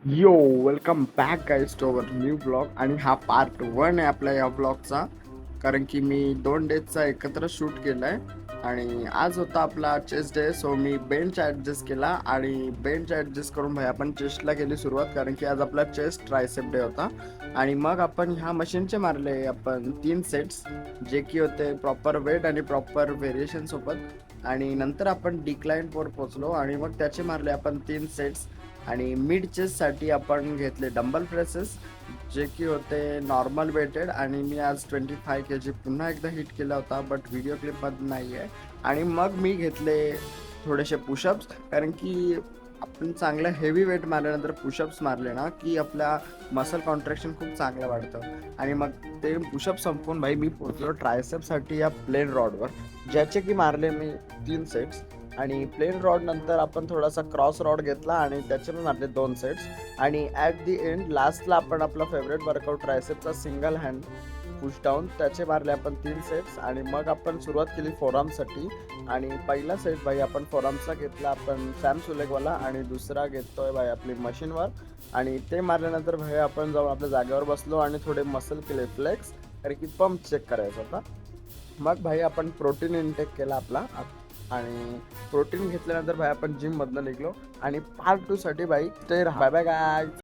Yo welcome back guys to our new blog. आणि हा part 1 आहे आपल्या या ब्लॉगचा, कारण की मी 2 डेजचा एकत्र शूट केला आहे. आणि आज होता आपला चेस्ट डे, सो मी बेंच ॲडजस्ट केला आणि बेंच ॲडजस्ट करून भाई आपण चेस्टला केली सुरुवात, कारण की आज आपला चेस्ट ट्रायसेप डे होता. आणि मग आपण ह्या मशीनचे मारले आपण 3 सेट्स, जे की होते प्रॉपर वेट आणि प्रॉपर व्हेरिएशन सोबत. आणि नंतर आपण डिक्लाइनवर पोचलो आणि मग त्याचे मारले आपण 3 सेट्स. आणि मिड चेस्टसाठी आपण घेतले डंबल प्रेसेस, जे की होते नॉर्मल वेटेड. आणि मी आज 25 kg पुन्हा एकदा हिट केला होता, बट व्हिडिओ क्लिपमध्ये नाही आहे. आणि मग मी घेतले थोडेसे पुशअप्स, कारण की आपण चांगलं हेवी वेट मारल्यानंतर पुशअप्स मारले ना की आपल्या मसल कॉन्ट्रॅक्शन खूप चांगलं वाढतं. आणि मग ते पुशअप संपवून भाई मी पोचलो ट्रायसेपसाठी या प्लेन रॉडवर, ज्याचे की मारले मी 3 सेट्स. आणि प्लेन रॉड नंतर आपण थोडासा क्रॉस रॉड घेतला आणि त्याचे पण मारले 2 सेट्स. आणि ॲट दी एंड लास्टला आपण आपला फेवरेट वर्कआउट ट्रायसेपचा सिंगल हँड पुश डाऊन, त्याचे मारले आपण 3 सेट्स. आणि मग आपण सुरुवात केली फोरआर्मसाठी. आणि पहिला सेट भाई आपण फोरआर्मचा घेतला आपण सॅम सुलेगवाला, आणि दुसरा घेतोय भाई आपली मशीनवर. आणि ते मारल्यानंतर भाई आपण जाऊन आपल्या जागेवर बसलो आणि थोडे मसल केले फ्लेक्स, कारण की पंप चेक करायचा होता. मग भाई आपण प्रोटीन इनटेक केला आपला. आणि प्रोटीन घेतल्यानंतर भाई आपण जिममधनं निघलो. आणि पार्ट 2 साठी भाई ते बाय बाय गाय.